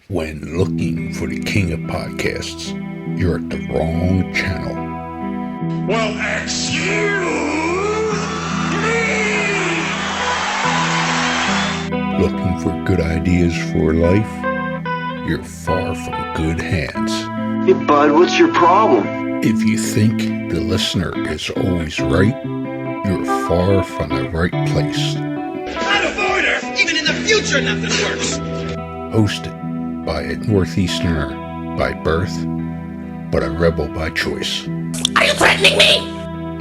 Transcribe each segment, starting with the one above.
When looking for the king of podcasts, you're at the wrong channel. Well, excuse me! Looking for good ideas for life? You're far from good hands. Hey, bud, what's your problem? If you think the listener is always right, you're far from the right place. Out of order! Even in the future, nothing works! Hosted by a Northeasterner by birth, but a rebel by choice. Are you threatening me?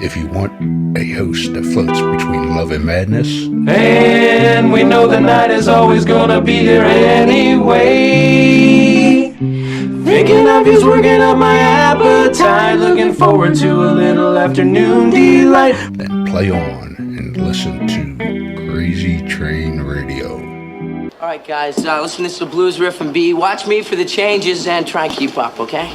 If you want a host that floats between love and madness, and we know the night is always gonna be here anyway. Thinking of you's working up my appetite, looking forward to a little afternoon delight. then play on and listen to Crazy Train Radio. All right, guys, listen to this blues riff and B. Watch me for the changes and try and keep up, okay?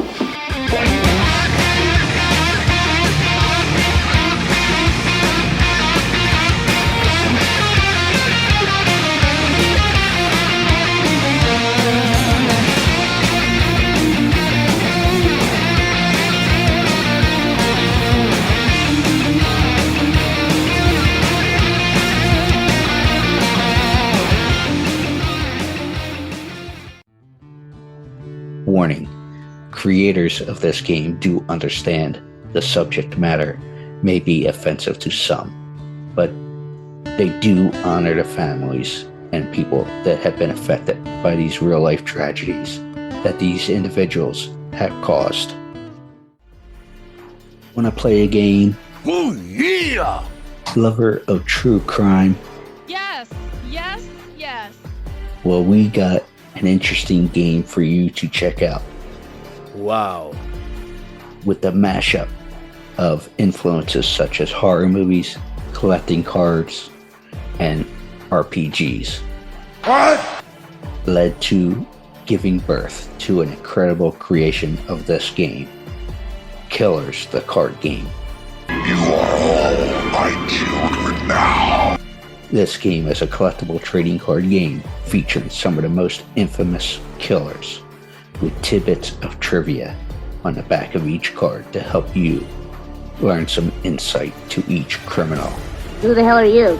Warning, creators of this game do understand the subject matter may be offensive to some, but they do honor the families and people that have been affected by these real-life tragedies that these individuals have caused. Want to play a game? Oh, yeah! Lover of true crime? Yes, yes, yes. Well, we got an interesting game for you to check out. Wow. With the mashup of influences such as horror movies, collecting cards, and RPGs. What? Led to giving birth to an incredible creation of this game, Killers, the card game. You are all my children now. This game is a collectible trading card game featuring some of the most infamous killers, with tidbits of trivia on the back of each card to help you learn some insight to each criminal. Who the hell are you?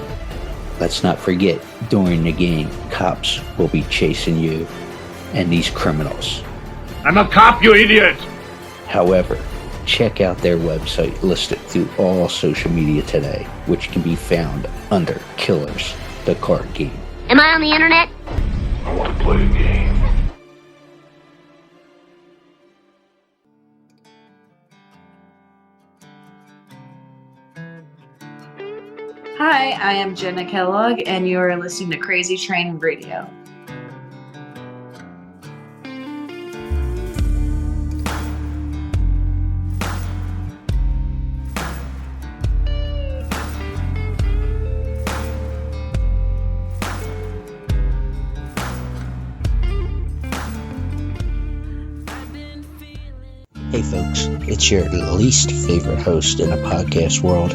Let's not forget, during the game, cops will be chasing you and these criminals. I'm a cop, you idiot! However, check out their website listed through all social media today, which can be found under Killers, the card game. Am I on the internet? I want to play a game. Hi, I am Jenna Kellogg, and you are listening to Crazy Train Radio. Hey folks, it's your least favorite host in the podcast world,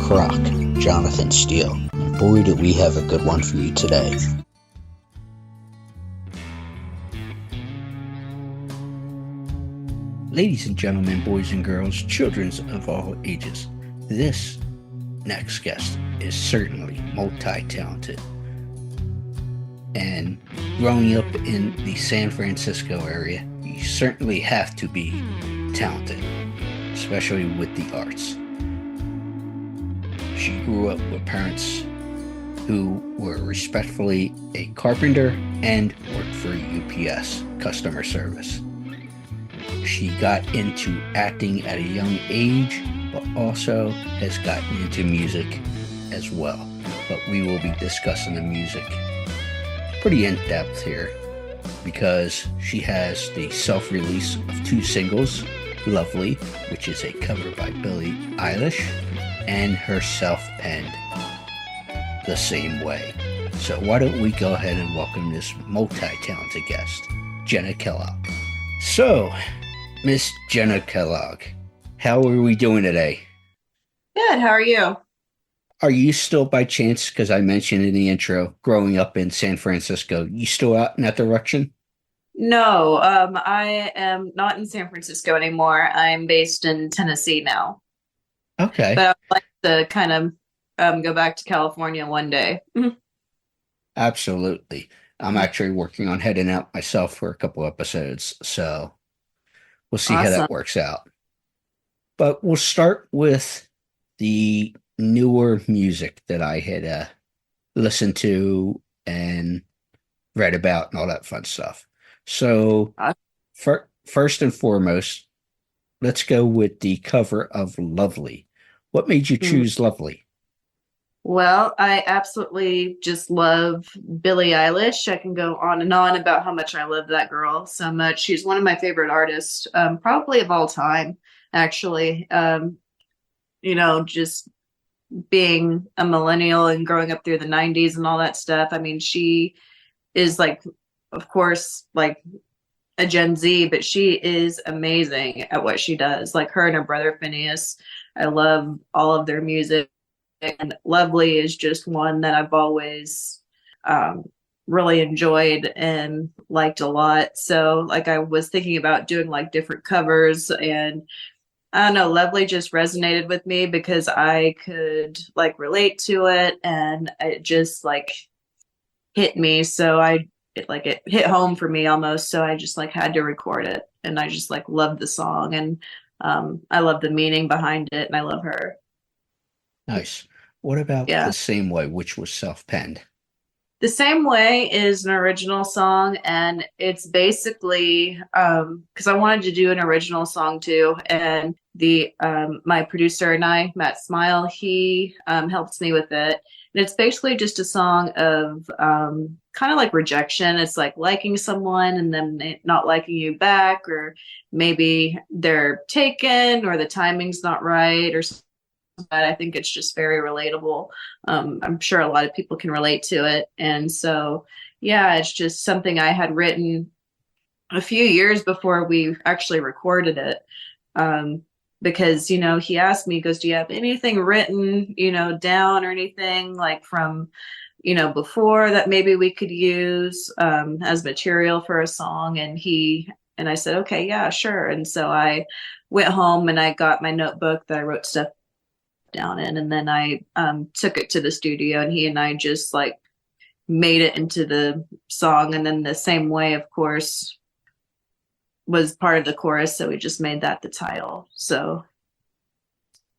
Croc, Jonathan Steele. And boy, do we have a good one for you today. Ladies and gentlemen, boys and girls, children of all ages, this next guest is certainly multi-talented. And growing up in the San Francisco area, you certainly have to be talented, especially with the arts. She grew up with parents who were respectfully a carpenter and worked for UPS customer service. She got into acting at a young age, but also has gotten into music as well. But we will be discussing the music pretty in depth here, because she has the self-release of 2 singles, Lovely, which is a cover by Billie Eilish, and her self-penned The Same Way. So why don't we go ahead and welcome this multi-talented guest, Jenna Kellogg. So, Miss Jenna Kellogg, how are we doing today? Good, how are you? Are you still by chance, because I mentioned in the intro, growing up in San Francisco, you still out in that direction? No, I am not in San Francisco anymore. I'm based in Tennessee now. Okay. But I would like to kind of go back to California one day. Absolutely. I'm actually working on heading out myself for a couple episodes, so we'll see how Awesome. that works out. But we'll start with the newer music that I had listened to and read about and all that fun stuff. So, Awesome. first and foremost, let's go with the cover of Lovely. What made you choose Lovely? Well, I absolutely just love Billie Eilish. I can go on and on about how much I love that girl so much. She's one of my favorite artists, probably of all time, actually. Just being a millennial and growing up through the 90s and all that stuff. I mean, she is like, of course, like a Gen Z, but she is amazing at what she does. Like her and her brother Phineas, I love all of their music. And Lovely is just one that I've always really enjoyed and liked a lot. So like I was thinking about doing like different covers, and I don't know, Lovely just resonated with me because I could like relate to it, and it just like hit me. So it hit home for me almost. So I just like had to record it, and I just like loved the song, and I love the meaning behind it, and I love her. Nice. What about Yeah. The Same Way, which was self-penned? The Same Way is an original song, and it's basically because I wanted to do an original song too, and the my producer and I, Matt Smile, he helped me with it. And it's basically just a song of kind of like rejection. It's like liking someone and then not liking you back, or maybe they're taken, or the timing's not right, or something. But I think it's just very relatable. I'm sure a lot of people can relate to it. And so, yeah, it's just something I had written a few years before we actually recorded it. Because, he asked me, he goes, do you have anything written, down or anything like from, before that maybe we could use as material for a song? And I said, okay, yeah, sure. And so I went home and I got my notebook that I wrote stuff down in, and then I took it to the studio, and he and I just like made it into the song. And then The Same Way, of course, was part of the chorus, so we just made that the title. So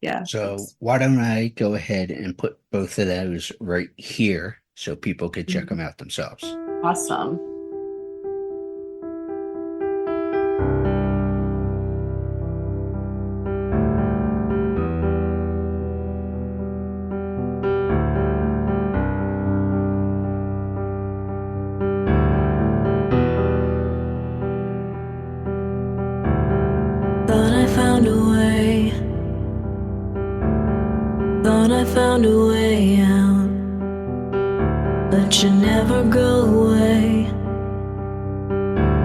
yeah. So why don't I go ahead and put both of those right here so people could check them out themselves. Awesome. Found a way out, but you never go away.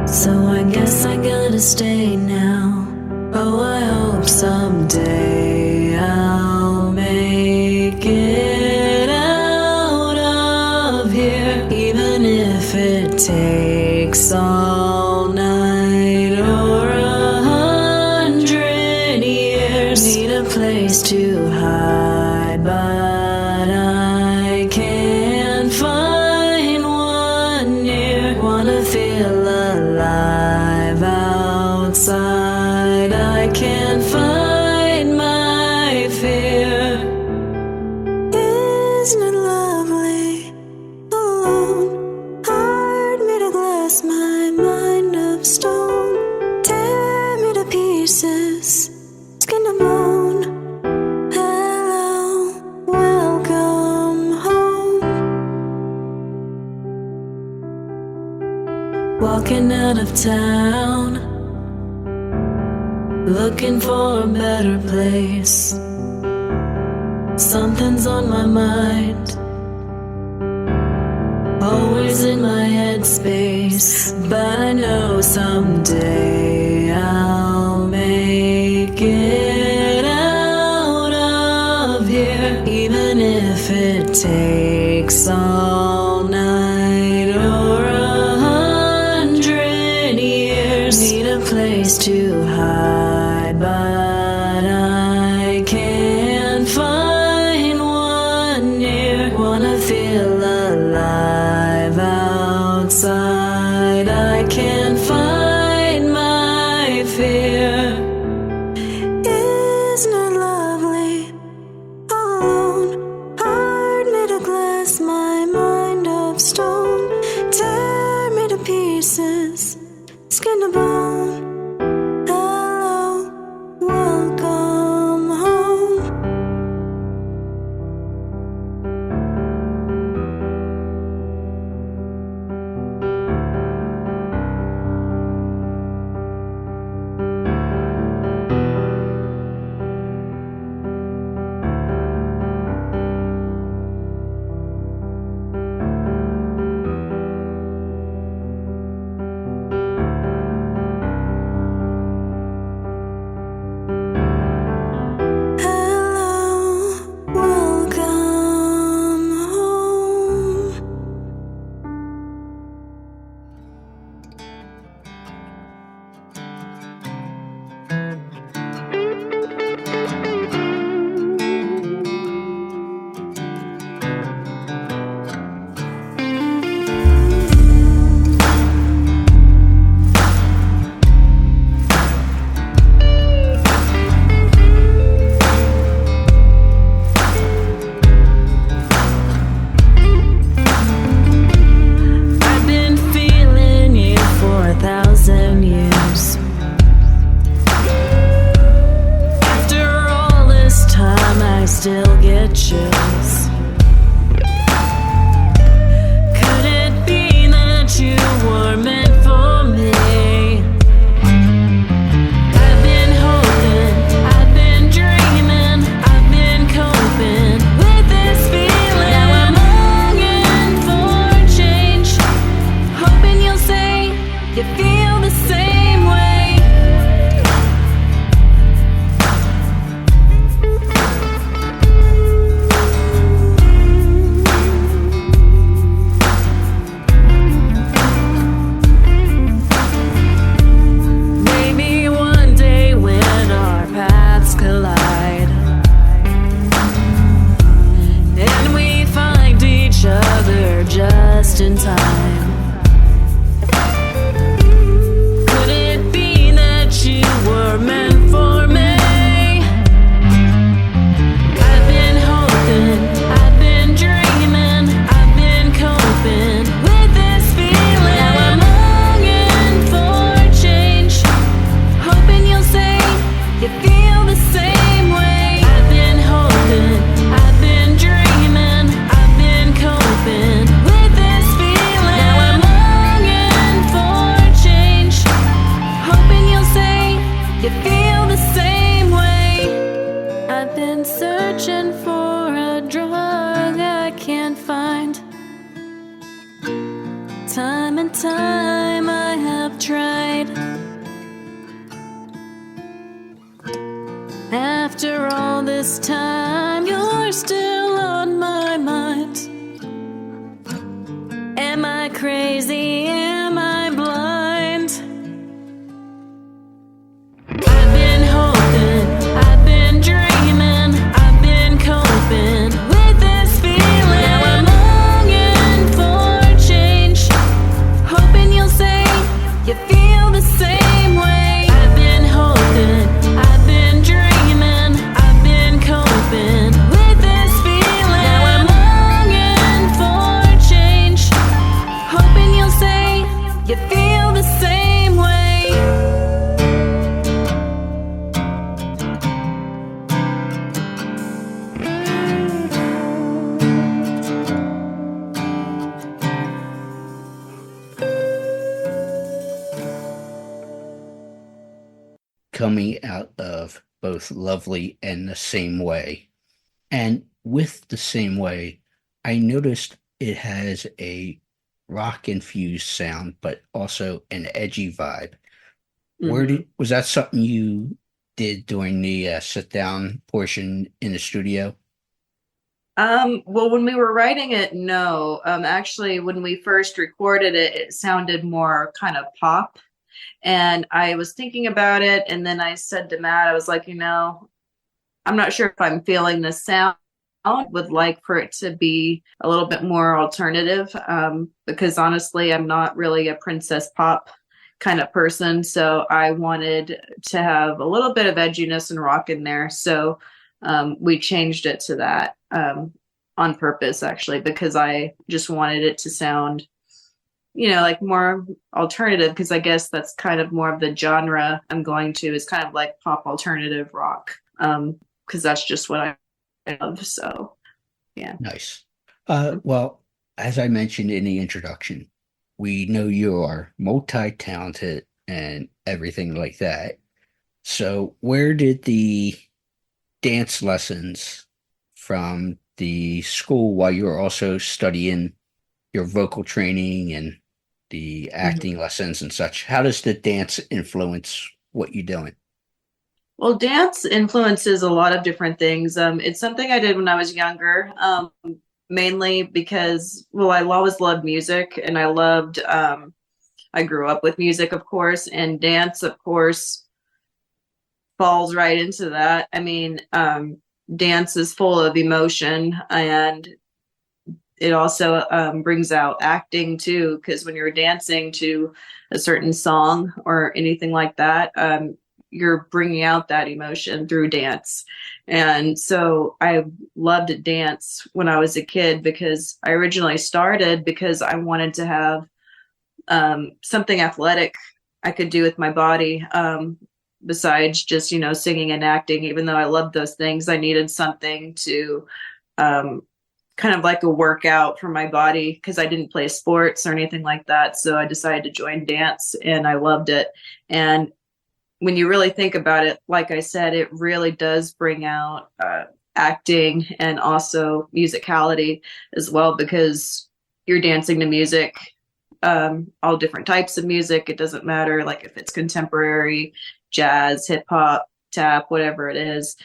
So I guess I gotta stay now. Oh, I hope someday I'll make it out of here, even if it takes all night or 100 years. Need a place to hide, but I can't find one near. Wanna feel alive outside. I can't find my fear. Isn't it lovely? Alone, heart made of glass, my mind of stone. Tear me to pieces, skin to bone. Hello, welcome home. Walking out of town, looking for a better place. Something's on my mind, always in my headspace. But I know someday I'll make it out of here, even if it takes all night or 100 place to hide, but I can't find one near. Wanna feel alive outside. I can't find my fear. Isn't it lovely? Alone, heart made of glass, my mind of stone. Tear me to pieces, skin to bone. Hello, welcome home. I've been feeling you for 1,000 years. After all this time, I still get chills. Could it be that you were meant for me? I've been hoping, I've been dreaming, I've been coping with this feeling. Now I'm longing for change, hoping you'll say you feel the same way. Maybe one day when our paths collide and we find each other just in time. Could it be that you were meant for me? I've been hoping, I've been dreaming, I've been coping with this feeling. Now I'm longing for change, hoping you'll say you feel the same way. I've been hoping, I've been dreaming, I've been coping with this feeling. Now I'm longing for change, hoping you'll say you feel the same way. I've been searching for a drug I can't find. Time and time I have tried. After all this time, you're still on my mind. Am I crazy? Am I blind? I've been hoping, I've been dreaming, I've been coping with this feeling. Now I'm longing for change, hoping you'll say you feel the same way. I've been hoping, I've been dreaming, I've been coping with this feeling. Now I'm longing for change, hoping you'll say you feel the same way. Coming out of both Lovely and The Same Way. And with The Same Way, I noticed it has a rock infused sound, but also an edgy vibe. Was that something you did during the sit down portion in the studio? Well, when we were writing it, no. Actually, when we first recorded it, it sounded more kind of pop. And I was thinking about it, and then I said to Matt, I was like, I'm not sure if I'm feeling the sound. Would like for it to be a little bit more alternative, because honestly, I'm not really a princess pop kind of person. So I wanted to have a little bit of edginess and rock in there. So we changed it to that on purpose, actually, because I just wanted it to sound, like more alternative, because I guess that's kind of more of the genre I'm going to, is kind of like pop alternative rock, because that's just what I love. So, yeah. Nice. Well, as I mentioned in the introduction, we know you are multi-talented and everything like that. So where did the dance lessons from the school, while you were also studying your vocal training and the acting lessons and such, how does the dance influence what you're doing? Well, dance influences a lot of different things. It's something I did when I was younger, mainly because, well, I always loved music, and I grew up with music, of course, and dance, of course, falls right into that. I mean, dance is full of emotion, and it also brings out acting too, because when you're dancing to a certain song or anything like that, you're bringing out that emotion through dance. And so I loved dance when I was a kid, because I originally started because I wanted to have something athletic I could do with my body, besides just, singing and acting. Even though I loved those things, I needed something to kind of like a workout for my body, because I didn't play sports or anything like that. So I decided to join dance, and I loved it. And when you really think about it, like I said, it really does bring out acting and also musicality as well, because you're dancing to music, all different types of music. It doesn't matter, like, if it's contemporary, jazz, hip hop, tap, whatever it is.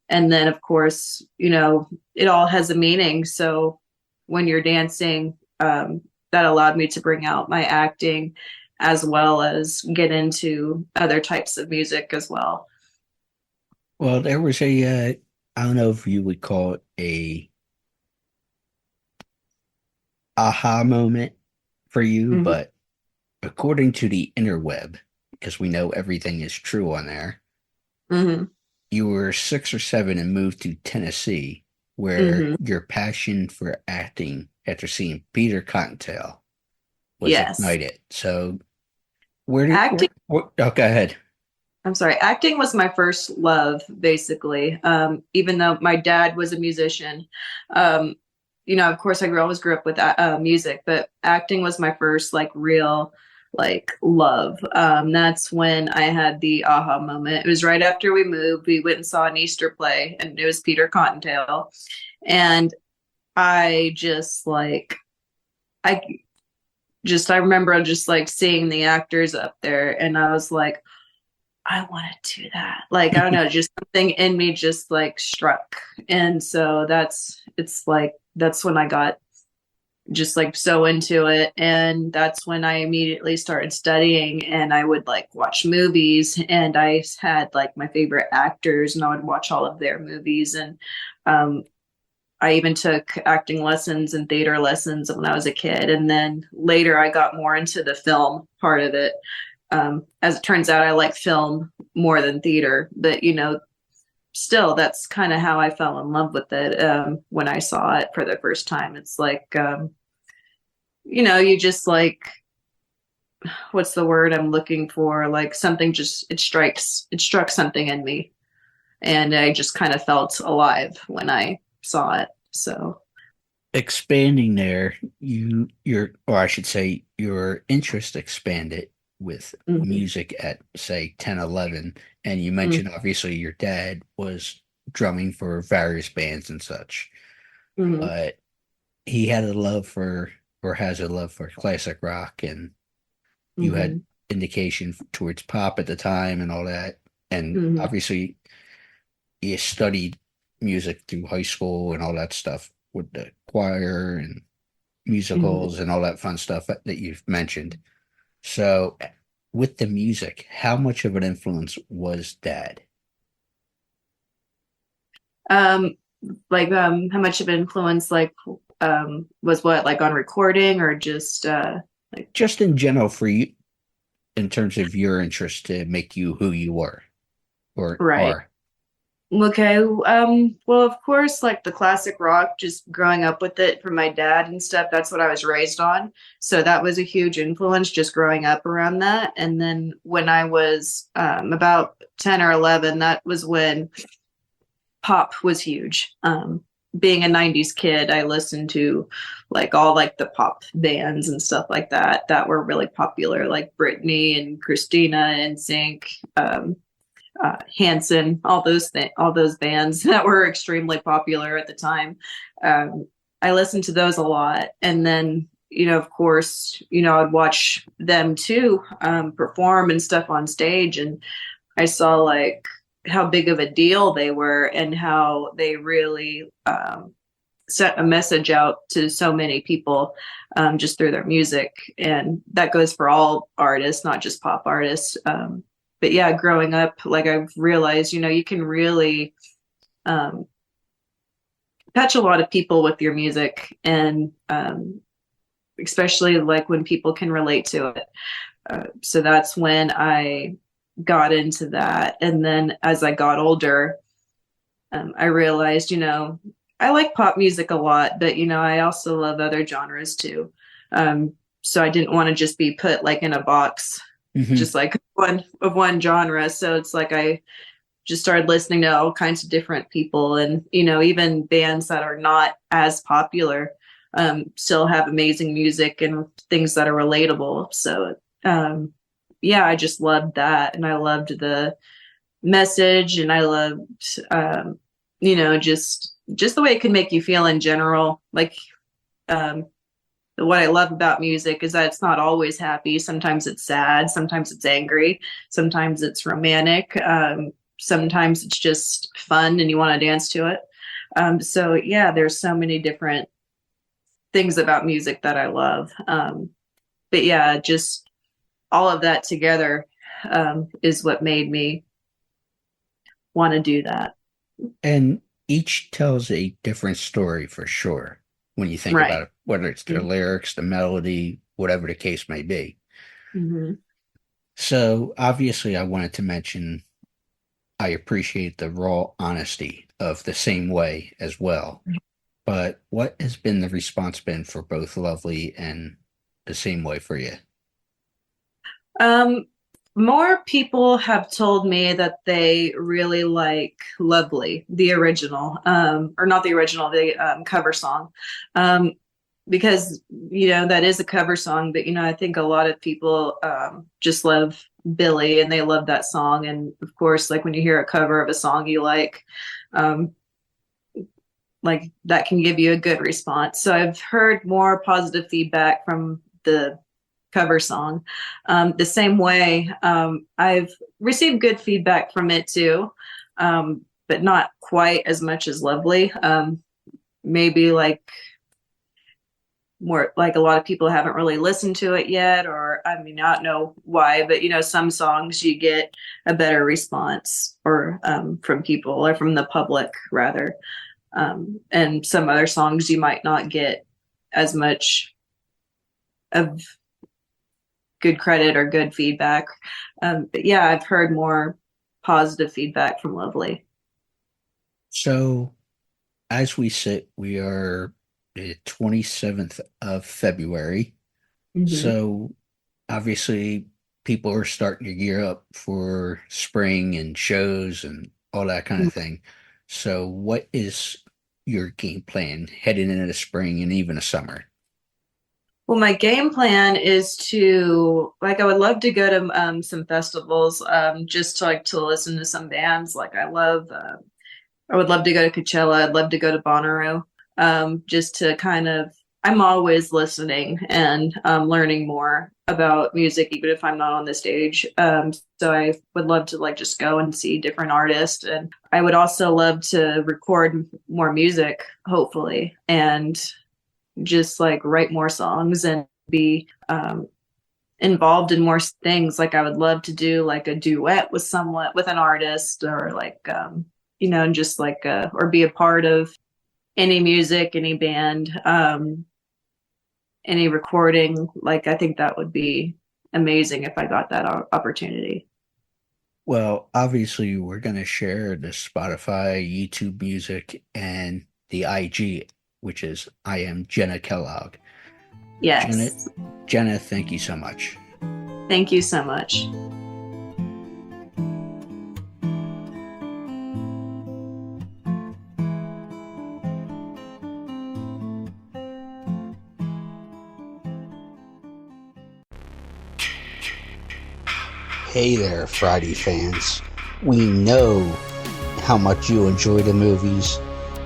And then, of course, it all has a meaning. So when you're dancing, that allowed me to bring out my acting, as well as get into other types of music as well. Well, there was I don't know if you would call it a aha moment for you, but according to the interweb, because we know everything is true on there, you were 6 or 7 and moved to Tennessee, where your passion for acting after seeing Peter Cottontail was ignited. So where did acting? Oh, go ahead. I'm sorry. Acting was my first love, basically. Even though my dad was a musician, of course, I always grew up with music, but acting was my first real love. That's when I had the aha moment. It was right after we moved. We went and saw an Easter play, and it was Peter Cottontail, and I just I remember just seeing the actors up there, and I was like, I want to do that. I don't know, just something in me just struck. And so that's when I got just so into it. And that's when I immediately started studying, and I would watch movies, and I had my favorite actors, and I would watch all of their movies. And I even took acting lessons and theater lessons when I was a kid. And then later I got more into the film part of it. As it turns out, I like film more than theater, but still, that's kind of how I fell in love with it. When I saw it for the first time, it's you just what's the word I'm looking for? Something just, it struck something in me, and I just kind of felt alive when I saw it. So expanding there, or I should say, your interest expanded with music at, say, 10, 11. And you mentioned, obviously, your dad was drumming for various bands and such. But he had a love for, or has a love for, classic rock, and you had indication towards pop at the time and all that. And obviously, you studied music through high school and all that stuff with the choir and musicals and all that fun stuff that you've mentioned. So with the music, how much of an influence was Dad? How much of an influence was what, like, on recording, or just Just in general for you, in terms of your interest to make you who you were or right. are. Okay. Well, of course, like the classic rock, just growing up with it from my dad and stuff, that's what I was raised on. So that was a huge influence just growing up around that. And then when I was about 10 or 11, that was when pop was huge. Being a 90s kid, I listened to like all like the pop bands and stuff like that were really popular, like Britney and Christina and Sync. Hanson, all those bands that were extremely popular at the time. I listened to those a lot, and then of course, I'd watch them too perform and stuff on stage, and I saw like how big of a deal they were and how they really sent a message out to so many people just through their music, and that goes for all artists, not just pop artists. But yeah, growing up, like I've realized, you can really touch a lot of people with your music, and especially like when people can relate to it. So that's when I got into that. And then as I got older, I realized, I like pop music a lot, but, I also love other genres too. So I didn't want to just be put like in a box. Mm-hmm. Just like one genre. So it's like I just started listening to all kinds of different people, and even bands that are not as popular still have amazing music and things that are relatable. So yeah, I just loved that, and I loved the message, and I loved just the way it could make you feel in general. Like what I love about music is that it's not always happy. Sometimes it's sad. Sometimes it's angry. Sometimes it's romantic. Sometimes it's just fun and you want to dance to it. So yeah, there's so many different things about music that I love. But yeah, just all of that together is what made me want to do that. And each tells a different story for sure. When you think about it, whether it's the lyrics, the melody, whatever the case may be. Mm-hmm. So obviously I wanted to mention I appreciate the raw honesty of The Same Way as well. But what has been the response been for both Lovely and The Same Way for you? More people have told me that they really like Lovely, the original, or not the original, the cover song, because, that is a cover song. But, I think a lot of people just love Billie, and they love that song. And of course, like when you hear a cover of a song you like that can give you a good response. So I've heard more positive feedback from the cover song. The Same Way, I've received good feedback from it too, but not quite as much as Lovely. Maybe like more like a lot of people haven't really listened to it yet, or I mean, I don't know why, but some songs you get a better response or from people, or from the public rather, and some other songs you might not get as much of good credit or good feedback. But yeah, I've heard more positive feedback from Lovely. So as we sit, we are the 27th of February. Mm-hmm. So obviously people are starting to gear up for spring and shows and all that kind of thing. So what is your game plan heading into the spring and even the summer? Well, my game plan is to, like, I would love to go to some festivals, just to listen to some bands. Like I would love to go to Coachella. I'd love to go to Bonnaroo, just to kind of, I'm always listening and learning more about music, even if I'm not on the stage. So I would love to just go and see different artists. And I would also love to record more music, hopefully, and just write more songs and be involved in more things. Like I would love to do like a duet with someone, with an artist, or like just like or be a part of any music, any band, any recording. Like I think that would be amazing if I got that opportunity. Well, obviously, we're going to share the Spotify, YouTube music, and the IG, which is I am Jenna Kellogg. Yes. Jenna, thank you so much. Thank you so much. Hey there, Friday fans. We know how much you enjoy the movies.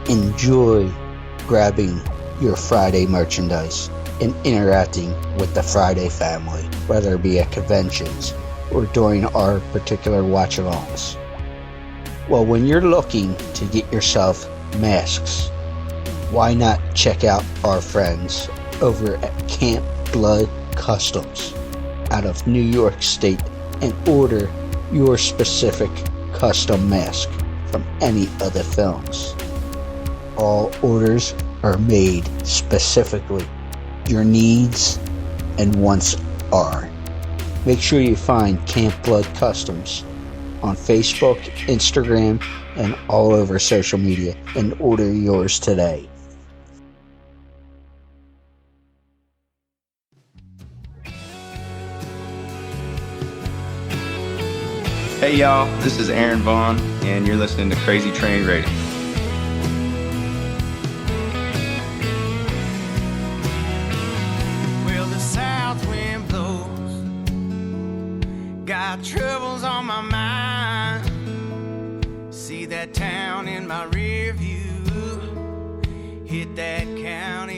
Enjoy grabbing your Friday merchandise and interacting with the Friday family, whether it be at conventions or during our particular watch-alongs. Well, when you're looking to get yourself masks, why not check out our friends over at Camp Blood Customs out of New York State and order your specific custom mask from any of the films. All orders are made specifically. Your needs and wants are. Make sure you find Camp Blood Customs on Facebook, Instagram, and all over social media and order yours today. Hey y'all, this is Aaron Vaughn, and you're listening to Crazy Train Radio. Well, the south wind blows, got troubles on my mind. See that town in my rear view, hit that county